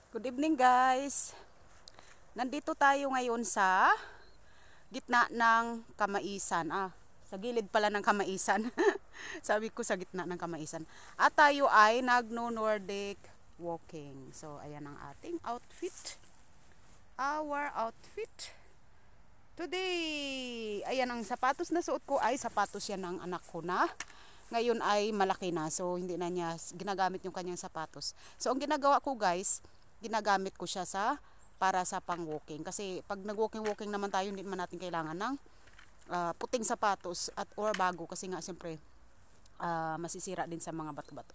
Good evening guys. Nandito tayo ngayon sa gitna ng Kamaisan. Sa gilid pala ng Kamaisan. Sabi ko sa gitna ng Kamaisan. At tayo ay nagno-Nordic walking. So ayan ang ating outfit. Our outfit today. Ayan ang sapatos na suot ko ay sapatos yan ng anak ko na ngayon ay malaki na. So hindi na niya ginagamit yung kanyang sapatos. So ang ginagawa ko guys, ginagamit ko siya para sa pang-walking. Kasi pag nag-walking naman tayo, hindi naman natin kailangan ng puting sapatos at or bago. Kasi nga siyempre, masisira din sa mga bato-bato.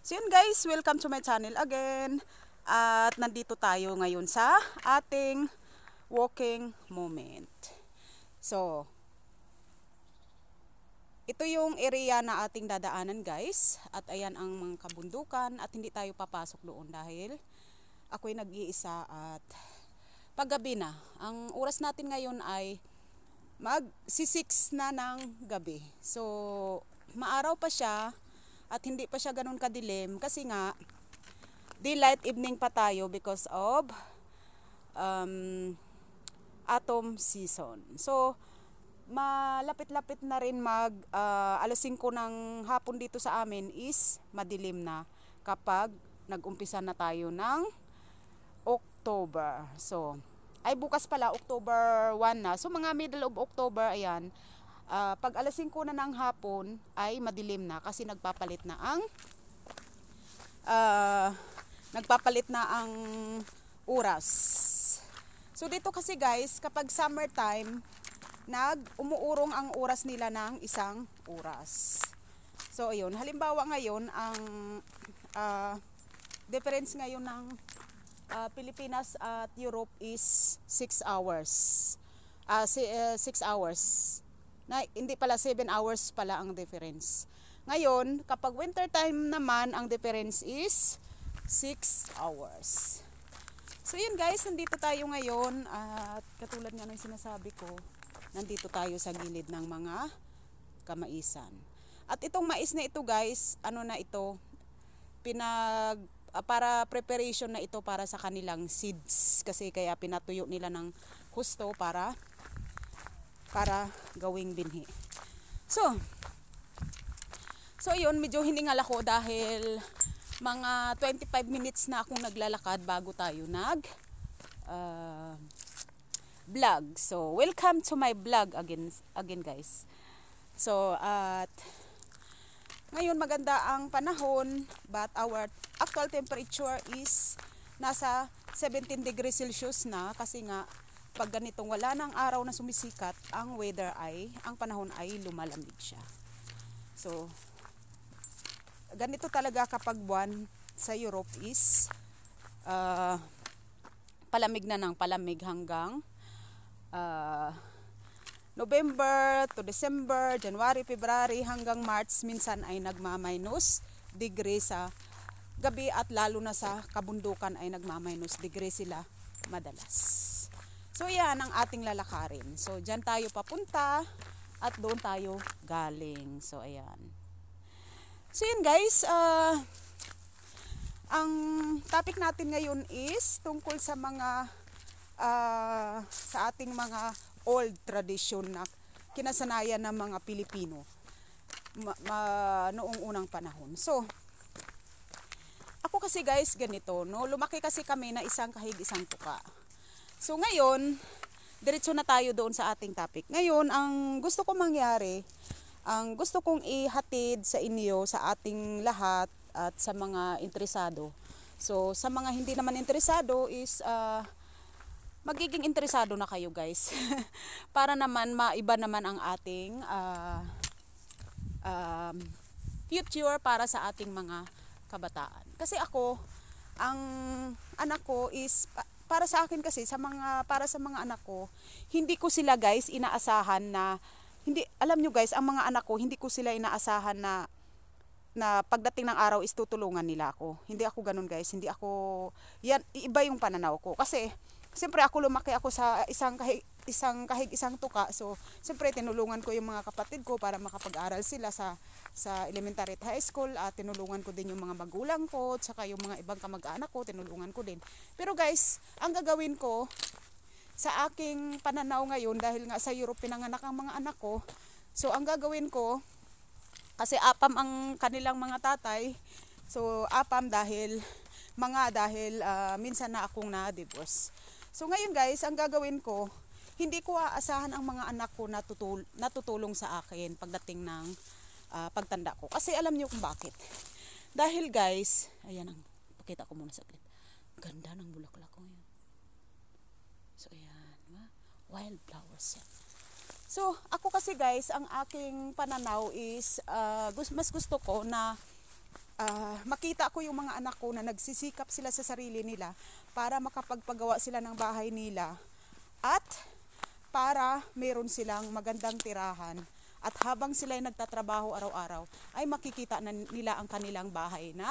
So yun guys, welcome to my channel again. At nandito tayo ngayon sa ating walking moment. So, ito yung area na ating dadaanan guys. At ayan ang mga kabundukan. At hindi tayo papasok doon dahil ako'y nag-iisa at paggabi na. Ang oras natin ngayon ay mag-6 na ng gabi. So, maaraw pa siya at hindi pa siya ganun kadilim kasi nga daylight evening pa tayo because of autumn season. So, malapit-lapit na rin alas 5 ng hapon dito sa amin is madilim na kapag nag-umpisa na tayo ng October. So, ay bukas pala, October 1 na. So, mga middle of October, ayan. Pag alas 5 na ng hapon, ay madilim na kasi nagpapalit na ang oras. So, dito kasi guys, kapag summertime, umuurong ang oras nila ng isang oras. So, ayun. Halimbawa ngayon, ang difference ngayon ng Pilipinas at Europe is 6 hours. 6 hours. Hindi pala 7 hours pala ang difference. Ngayon, kapag winter time naman, ang difference is 6 hours. So yun guys, nandito tayo ngayon at katulad nga ng sinasabi ko, nandito tayo sa gilid ng mga kamaisan. At itong mais na ito guys, ano na ito, para preparation na ito para sa kanilang seeds kasi kaya pinatuyo nila ng husto para gawing binhi. So yun, medyo hiningal ako dahil mga 25 minutes na akong naglalakad bago tayo vlog. So welcome to my vlog again guys. So at ngayon maganda ang panahon but our actual temperature is nasa 17 degrees Celsius na kasi nga pag ganitong wala ng araw na sumisikat, ang panahon ay lumalamig siya. So ganito talaga kapag buwan sa Europe is palamig na ng palamig hanggang November to December, January, February hanggang March minsan ay nagma-minus degree sa gabi at lalo na sa kabundukan ay nagma-minus degree sila madalas. So yan ang ating lalakarin. So dyan tayo papunta at doon tayo galing. So ayan. So yun guys, ang topic natin ngayon is tungkol sa sa ating mga old tradition na kinasanayan ng mga Pilipino noong unang panahon. So, ako kasi guys ganito, no? Lumaki kasi kami na isang kahig isang tuka. So ngayon, diretso na tayo doon sa ating topic. Ngayon, ang gusto kong mangyari, ang gusto kong ihatid sa inyo, sa ating lahat at sa mga interesado. So, sa mga hindi naman interesado is magiging interesado na kayo guys para naman maiba naman ang ating future para sa ating mga kabataan. Kasi ako, ang anak ko is para sa akin kasi para sa mga anak ko, hindi ko sila guys inaasahan na alam nyo guys, ang mga anak ko hindi ko sila inaasahan na pagdating ng araw is tutulungan nila ako. Hindi ako ganun guys, yan iba yung pananaw ko kasi siyempre ako lumaki ako sa isang kahig isang tuka. So siyempre tinulungan ko yung mga kapatid ko para makapag-aral sila sa elementary at high school, at tinulungan ko din yung mga magulang ko, at saka yung mga ibang kamag-anak ko tinulungan ko din. Pero guys, ang gagawin ko sa aking pananaw ngayon, dahil nga sa Europe pinanganak ang mga anak ko, so ang gagawin ko, kasi apam ang kanilang mga tatay, so apam dahil minsan na akong na-divorce. So ngayon guys, ang gagawin ko, hindi ko aasahan ang mga anak ko na tutulong sa akin pagdating ng pagtanda ko. Kasi alam niyo kung bakit. Dahil guys, ayan, pakita ko muna saglit. Ganda ng bulaklak ko ngayon. So ayan, wildflowers yan. So ako kasi guys, ang aking pananaw is mas gusto ko na makita ko yung mga anak ko na nagsisikap sila sa sarili nila para makapagpagawa sila ng bahay nila, at para meron silang magandang tirahan, at habang sila ay nagtatrabaho araw-araw ay makikita na nila ang kanilang bahay na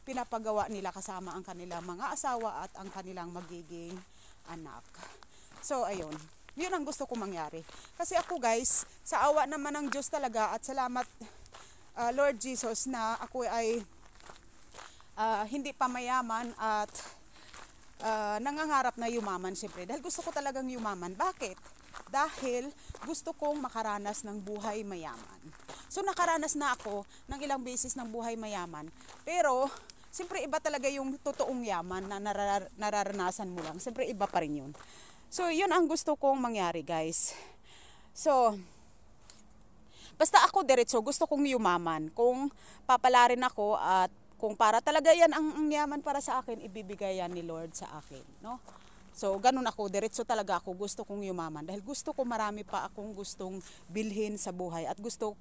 pinapagawa nila kasama ang kanilang mga asawa at ang kanilang magiging anak. So ayun, yun ang gusto ko mangyari. Kasi ako guys, sa awa naman ng Diyos talaga, at salamat Lord Jesus na ako ay hindi pa mayaman at nangangarap na yumaman siyempre. Dahil gusto ko talagang yumaman. Bakit? Dahil gusto kong makaranas ng buhay mayaman. So nakaranas na ako ng ilang beses ng buhay mayaman. Pero siyempre iba talaga yung totoong yaman na nararanasan mo lang. Siyempre iba pa rin yun. So yun ang gusto kong mangyari guys. So basta ako diretso, gusto kong yumaman. Kung papalarin ako at kung para talaga yan ang yaman para sa akin, ibibigay yan ni Lord sa akin, no? So ganun ako, diretso talaga ako, gusto kong yumaman dahil gusto ko marami pa akong gustong bilhin sa buhay, at gusto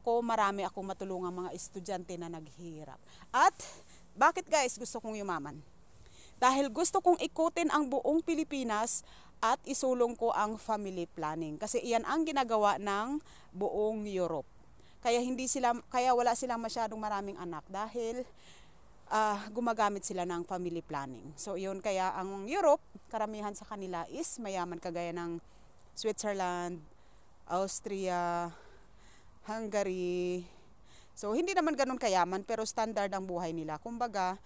ko marami akong matulungang mga estudyante na naghihirap. At bakit guys gusto kong yumaman? Dahil gusto kong ikutin ang buong Pilipinas at isulong ko ang family planning. Kasi iyan ang ginagawa ng buong Europe. Kaya wala silang masyadong maraming anak dahil gumagamit sila ng family planning. So yun, kaya ang Europe, karamihan sa kanila is mayaman, kagaya ng Switzerland, Austria, Hungary. So hindi naman ganun kayaman, pero standard ang buhay nila. Kumbaga,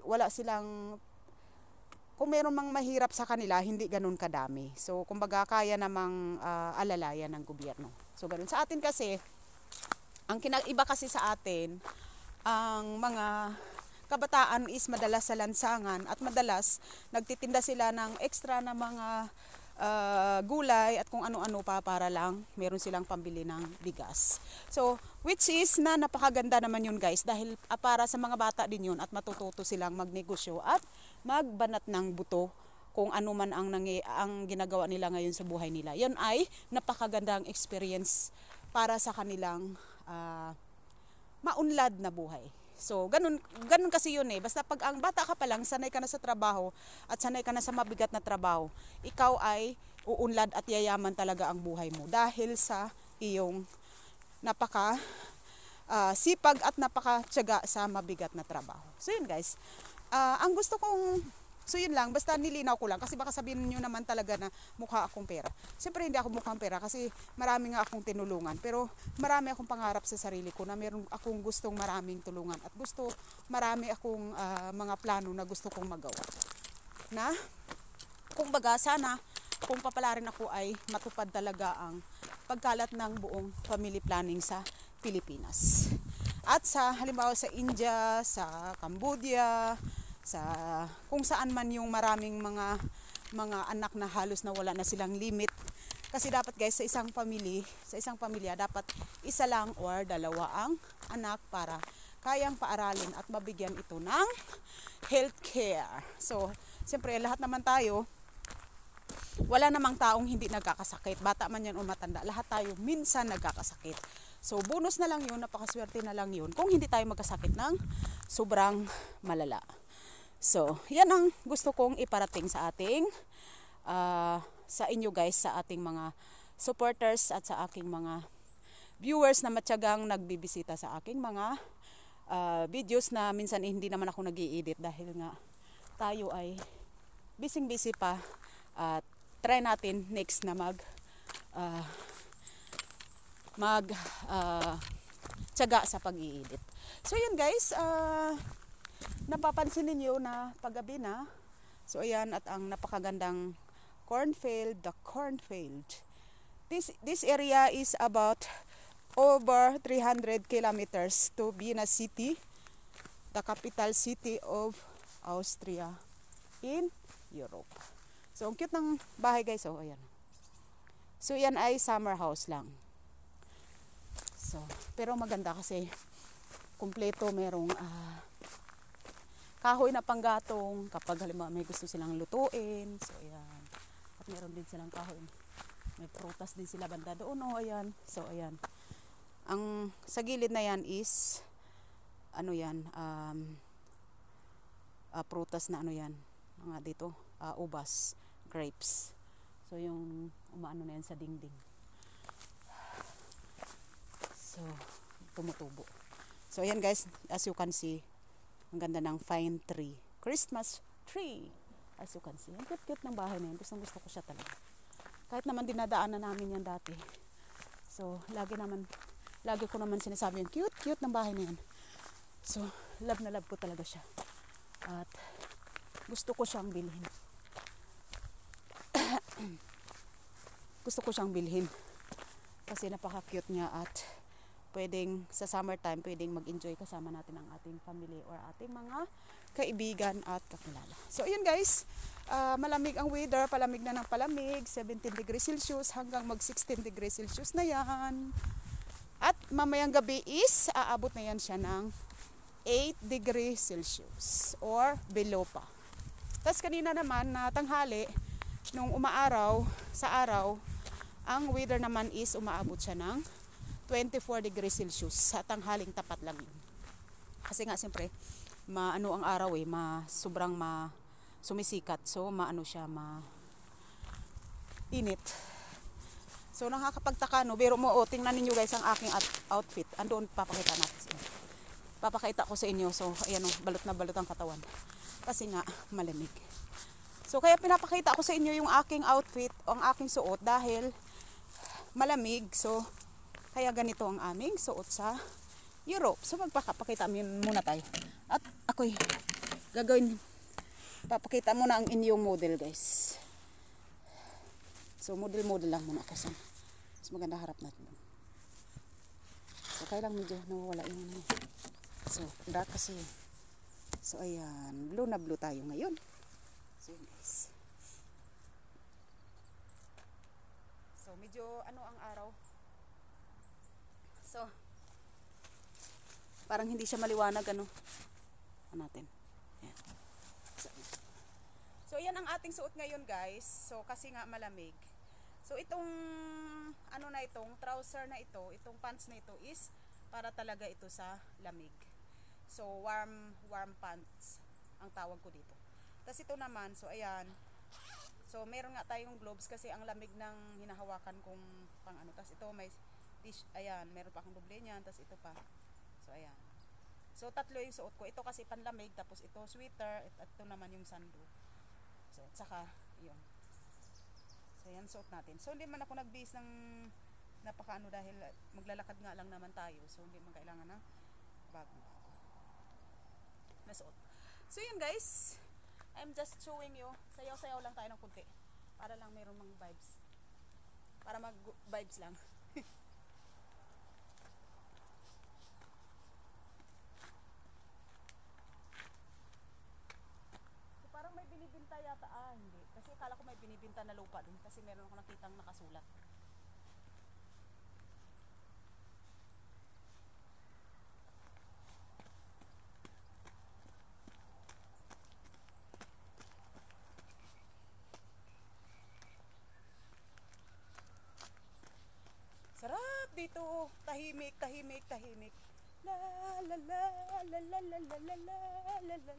wala silang, kung meron mang mahirap sa kanila, hindi ganun kadami. So kumbaga kaya namang alalayan ng gobyerno. So ganun. Sa atin kasi, ang iba kasi sa atin, ang mga kabataan is madalas sa lansangan, at madalas nagtitinda sila ng extra na mga gulay at kung ano-ano pa para lang meron silang pambili ng bigas. So which is na napakaganda naman yun guys, dahil para sa mga bata din yun, at matututo silang magnegosyo at magbanat ng buto kung ano man ang ginagawa nila ngayon sa buhay nila. Yun ay napakagandang experience para sa kanilang maunlad na buhay. So ganun kasi yun eh. Basta pag ang bata ka pa lang, sanay ka na sa trabaho at sanay ka na sa mabigat na trabaho, ikaw ay uunlad at yayaman talaga ang buhay mo dahil sa iyong napaka sipag at napakatiyaga sa mabigat na trabaho. So yun guys, ang gusto kong, so yun lang, basta nilinaw ko lang kasi baka sabihin nyo naman talaga na mukha akong pera. Siyempre hindi ako mukhang pera kasi marami nga akong tinulungan, pero marami akong pangarap sa sarili ko na meron akong gustong maraming tulungan, at marami akong mga plano na gusto kong magawa. Na kumbaga sana kung papalarin ako ay matupad talaga ang pagkalat ng buong family planning sa Pilipinas. At sa halimbawa sa India, sa Cambodia, sa kung saan man yung maraming mga anak na halos na wala na silang limit. Kasi dapat guys, sa isang pamilya dapat isa lang or dalawa ang anak para kayang paaralin at mabigyan ito ng healthcare. So siyempre lahat naman tayo, wala namang taong hindi nagkakasakit, bata man yan o matanda, lahat tayo minsan nagkakasakit. So bonus na lang yun, napakaswerte na lang yun kung hindi tayo magkasakit ng sobrang malala. So yan ang gusto kong iparating sa sa inyo guys, sa ating mga supporters at sa aking mga viewers na matyagang nagbibisita sa aking mga videos na minsan hindi naman ako nag-i-edit dahil nga tayo ay busy pa at try natin next na uh, tiyaga sa pag-i-edit. So yun guys, napapansin ninyo na paggabi na. So ayan, at ang napakagandang cornfield, the cornfield. This area is about over 300 kilometers to Vienna City, the capital city of Austria in Europe. So ang cute ng bahay guys, oh ayan. So yan ay summer house lang. So, pero maganda kasi kumpleto, merong kahoy na panggatong kapag halimbawa may gusto silang lutuin. So ayan. At meron din silang kahoy. May prutas din sila banda doon. Oh, ayan. So ayan. Ang sa gilid na yan is ano yan? Prutas na ano yan? Mga dito, ubas, grapes. So yung umaano na yan sa dingding. So tumutubo. So ayan guys, as you can see, ang ganda ng fine tree. Christmas tree. As you can see. Ang cute-cute ng bahay na yun. Gusto ko siya talaga. Kahit naman dinadaanan namin yan dati. So, lagi ko naman sinasabi yung cute-cute ng bahay na yan. So, love na love ko talaga siya. At gusto ko siyang bilhin. Gusto ko siyang bilhin. Kasi napaka-cute niya at pwedeng sa summertime, pwedeng mag-enjoy kasama natin ang ating family or ating mga kaibigan at kakilala. So, ayun guys, malamig ang weather, palamig na ng palamig, 17 degrees Celsius hanggang mag 16 degrees Celsius na yan. At mamayang gabi is, aabot na yan siya ng 8 degrees Celsius or below pa. Tapos kanina naman na tanghali, nung umaaraw, sa araw, ang weather naman is umaabot siya ng 24 degrees Celsius. Sa tanghaling tapat lang yun. Kasi nga siyempre, maano ang araw sobrang sumisikat. So maano siya, init. So nakakapagtaka no, pero mo tingnan niyo guys ang aking outfit. Andoon papakita natin sa inyo. Papakita ko sa inyo. So ayan balot na balot ang katawan. Kasi nga malamig. So kaya pinapakita ko sa inyo yung aking outfit, ang aking suot dahil malamig. So kaya ganito ang aming suot sa Europe. So magpapakita muna tayo. At ako'y papakita muna ang inyong model guys. So model lang muna ako. So maganda harap natin. So kaya lang medyo nawawala yung so dark kasi. So ayan, blue na blue tayo ngayon. So yun guys. So medyo ano ang araw. So parang hindi siya maliwanag ano natin. Ayan. So yan ang ating suot ngayon guys. So kasi nga malamig. So itong ano na itong trouser na ito, itong pants na ito is para talaga ito sa lamig. So warm pants ang tawag ko dito. Tapos ito naman, so ayan. So meron nga tayong gloves kasi ang lamig ng hinahawakan kong pang ano. Tapos ito may ayan, meron pa akong doble niyan, tapos ito pa. So ayan. So tatlo yung suot ko. Ito kasi panlamig, tapos ito sweater, at ito naman yung sando. So at saka yun. So yan suot natin. So hindi man ako nagbihis ng napakaano dahil maglalakad nga lang naman tayo. So hindi man kailangan ng bagong na suot. So yun guys, I'm just showing you. Sayaw-sayaw lang tayo ng kunti. Para lang meron mga vibes. Para mag-vibes lang. Parang may binibinta yata. Hindi. Kasi akala ko may binibinta na lupa dun. Kasi meron ako nakitang nakasulat. Sarap dito. Tahimik, tahimik, tahimik. La la la la la la la la la la la.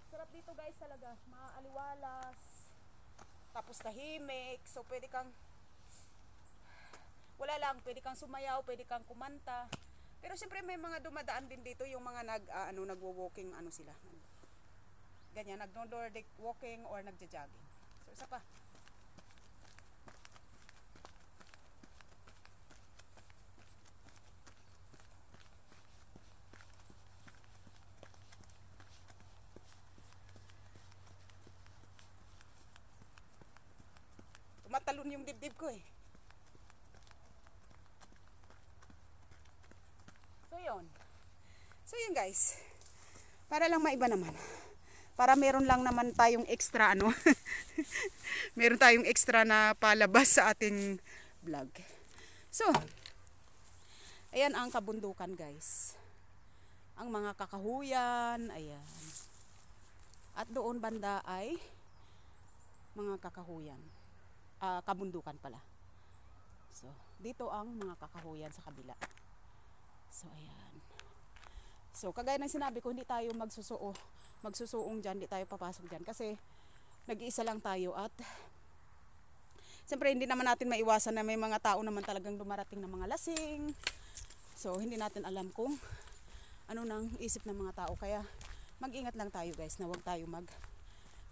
Sarap dito guys talaga, maaliwalas, tapos tahimik. So pwede kang wala lang, pwede kang sumayaw, pwede kang kumanta, Pero siyempre may mga dumadaan din dito yung mga nagwo-walking sila. Ganyan, nag-Nordic walking or nagja-jogging. So isa pa. Tumatalon yung dibdib ko eh. So yun guys. Para lang maiba naman. Para meron lang naman tayong extra meron tayong extra na palabas sa ating vlog. So, ayan ang kabundukan guys. Ang mga kakahuyan, ayan. At doon banda ay mga kakahuyan. Kabundukan pala. So, dito ang mga kakahuyan sa kabila. So, ayan. So, kagaya ng sinabi ko, hindi tayo magsusuong dyan, hindi tayo papasok dyan. Kasi, nag-iisa lang tayo at siyempre, hindi naman natin maiwasan na may mga tao naman talagang dumarating na mga lasing. So, hindi natin alam kung ano nang isip ng mga tao. Kaya, mag-ingat lang tayo guys, na huwag tayo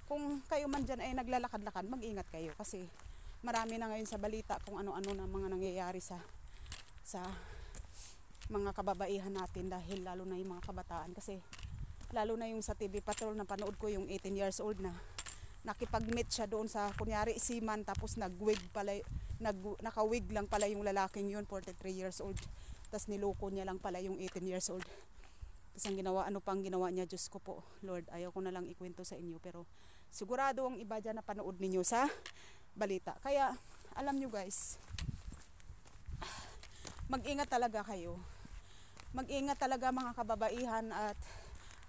kung kayo man dyan ay naglalakad-lakad, mag-ingat kayo. Kasi, marami na ngayon sa balita kung ano-ano na mga nangyayari sa mga kababaihan natin, dahil lalo na yung mga kabataan. Kasi lalo na yung sa TV Patrol na panood ko, yung 18 years old na nakipag-meet siya doon sa kunyari seaman, tapos nakawig lang pala yung lalaking yun, 43 years old, tapos niloko niya lang pala yung 18 years old. Tapos ang ginawa, ano pang ginawa niya, Diyos ko po Lord, ayaw ko na lang ikwento sa inyo, pero sigurado ang iba dyan na panood ninyo sa balita. Kaya alam nyo guys, mag-ingat talaga kayo. Mag-ingat talaga mga kababaihan, at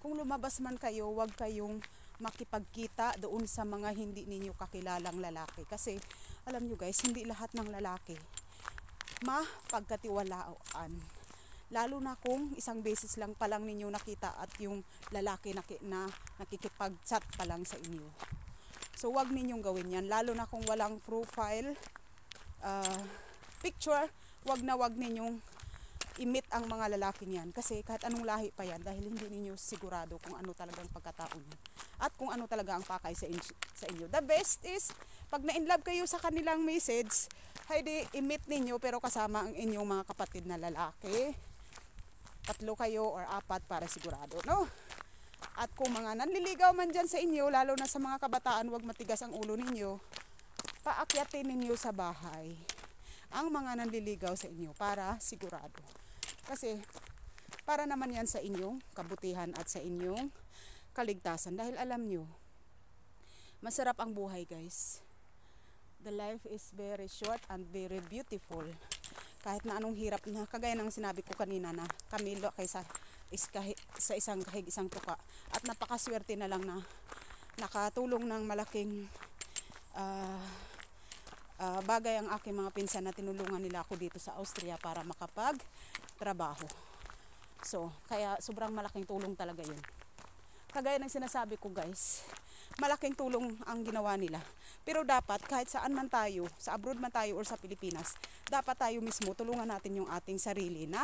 kung lumabas man kayo, huwag kayong makipagkita doon sa mga hindi ninyo kakilalang lalaki. Kasi alam nyo guys, hindi lahat ng lalaki mapagkatiwalaan. Lalo na kung isang beses lang palang ninyo nakita at yung lalaki na nakikipag-chat pa lang sa inyo. So huwag ninyong gawin yan. Lalo na kung walang profile picture, huwag ninyong i-meet ang mga lalaki niyan. Kasi kahit anong lahi pa yan, dahil hindi ninyo sigurado kung ano talagang pagkatao niyo. At kung ano talaga ang pakay sa inyo. The best is, pag na-inlove kayo sa kanilang message, hindi i-meet ninyo pero kasama ang inyong mga kapatid na lalaki. 3 kayo or 4 para sigurado, no? At kung mga nanliligaw man dyan sa inyo, lalo na sa mga kabataan, huwag matigas ang ulo ninyo. Paakyatin ninyo sa bahay ang mga nanliligaw sa inyo para sigurado. Kasi para naman yan sa inyong kabutihan at sa inyong kaligtasan. Dahil alam nyo, masarap ang buhay guys. The life is very short and very beautiful. Kahit na anong hirap na, kagaya ng sinabi ko kanina na Camilo kaysa sa isang kahig isang tuka. At napakaswerte na lang na nakatulong ng malaking bagay ang aking mga pinsan na tinulungan nila ako dito sa Austria para makapag-trabaho. So, kaya sobrang malaking tulong talaga yun. Kagaya ng sinasabi ko guys, malaking tulong ang ginawa nila. Pero dapat kahit saan man tayo, sa abroad man tayo or sa Pilipinas, dapat tayo mismo tulungan natin yung ating sarili na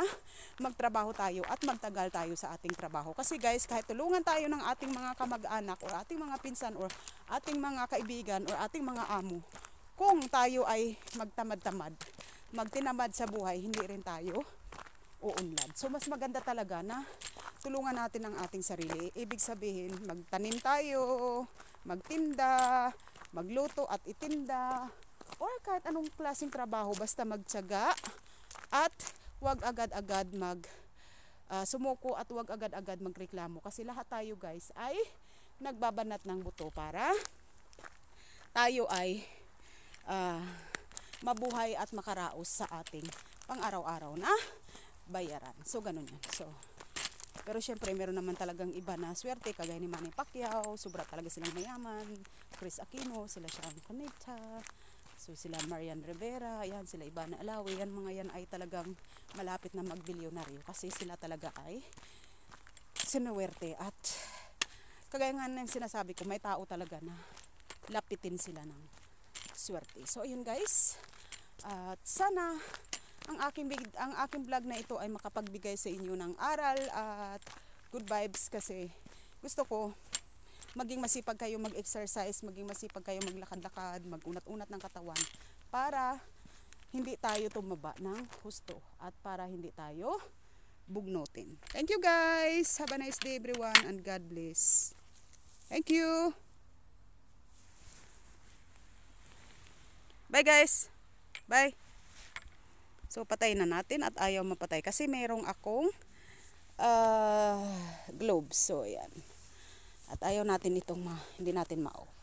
magtrabaho tayo at magtagal tayo sa ating trabaho. Kasi guys, kahit tulungan tayo ng ating mga kamag-anak or ating mga pinsan or ating mga kaibigan or ating mga amo, kung tayo ay magtamad-tamad, magtinamad sa buhay, hindi rin tayo uunlad. So mas maganda talaga na tulungan natin ang ating sarili. Ibig sabihin, magtanim tayo, magtinda, magluto at itinda, or kahit anong klaseng trabaho, basta magtiyaga at huwag agad-agad sumuko at huwag agad-agad magreklamo. Kasi lahat tayo guys ay nagbabanat ng buto para tayo ay mabuhay at makaraos sa ating pang-araw-araw na bayaran. So ganun yan. So, pero syempre meron naman talagang iba na swerte, kagaya ni Manny Pacquiao, sobra talaga silang mayaman. Chris Aquino, sila Sharon Cuneta, so sila Marian Rivera, yan sila Ivana Alawi, yan mga yan ay talagang malapit na magbilyonaryo kasi sila talaga ay sinuwerte. At kagaya nga ng sinasabi ko, may tao talaga na lapitin sila ng swerte. So ayun guys, at sana ang aking vlog na ito ay makapagbigay sa inyo ng aral at good vibes, kasi gusto ko maging masipag kayo mag-exercise, maging masipag kayo maglakad-lakad, magunat-unat ng katawan para hindi tayo tumaba ng husto at para hindi tayo bugnutin. Thank you guys. Have a nice day everyone and God bless. Thank you. Bye guys. Bye. So patay na natin at ayaw mapatay kasi mayroong akong gloves. So ayan. At ayaw natin itong hindi natin ma-off.